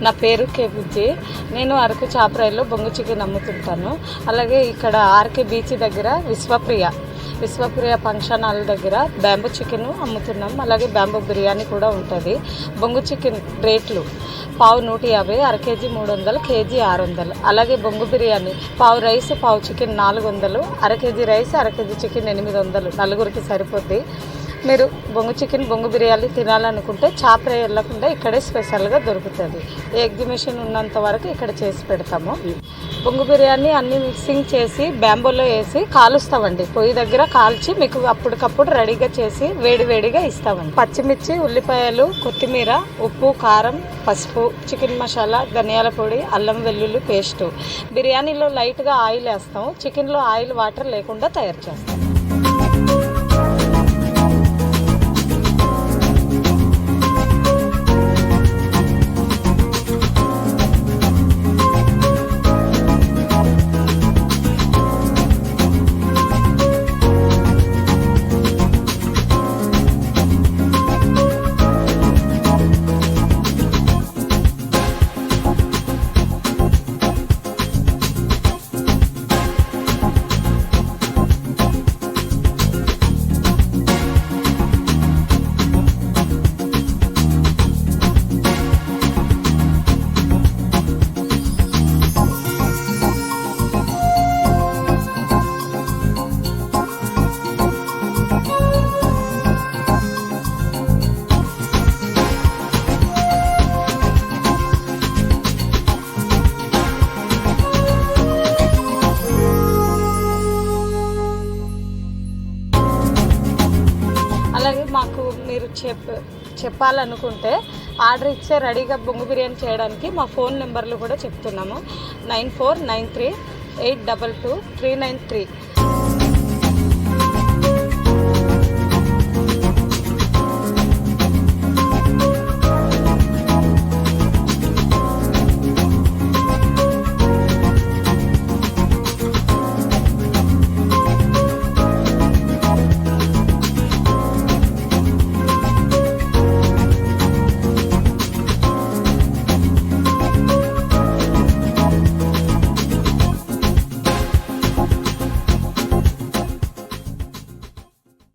నా పేరు కే బుజ్జి. నేను అరకు చాపరాయిలో బొంగు చికెన్ అమ్ముతుంటాను. అలాగే ఇక్కడ ఆర్కే బీచ్ దగ్గర విశ్వప్రియ ఫంక్షన్ హాల్ దగ్గర బ్యాంబూ చికెన్ అమ్ముతున్నాం. అలాగే బ్యాంబూ బిర్యానీ కూడా ఉంటుంది. బొంగు చికెన్ రేట్లు పావు 150, అర కేజీ 300, కేజీ 600. అలాగే బొంగు బిర్యానీ పావు రైస్ పావు చికెన్ 400, అర కేజీ రైస్ అర కేజీ చికెన్ 800. నలుగురికి సరిపోద్ది. మీరు బొంగు చికెన్ బొంగు బిర్యానీ తినాలనుకుంటే చాపరాయి వెళ్ళకుండా ఇక్కడే స్పెషల్గా దొరుకుతుంది. ఎగ్జిబిషన్ ఉన్నంత వరకు ఇక్కడ చేసి పెడతాము. బొంగు బిర్యానీ అన్నీ మిక్సింగ్ చేసి బ్యాంబోలో వేసి కాలుస్తామండి. పొయ్యి దగ్గర కాల్చి మీకు అప్పటికప్పుడు రెడీగా చేసి వేడివేడిగా ఇస్తామండి. పచ్చిమిర్చి, ఉల్లిపాయలు, కొత్తిమీర, ఉప్పు, కారం, పసుపు, చికెన్ మసాలా, ధనియాల పొడి, అల్లం వెల్లుల్లి పేస్టు. బిర్యానీలో లైట్గా ఆయిల్ వేస్తాము. చికెన్లో ఆయిల్ వాటర్ లేకుండా తయారు చేస్తాం. అలాగే మాకు మీరు చెప్పాలనుకుంటే ఆర్డర్ ఇచ్చే రెడీగా బొంగు బిర్యానీ చేయడానికి మా ఫోన్ నెంబర్లు కూడా చెప్తున్నాము. 9493822393.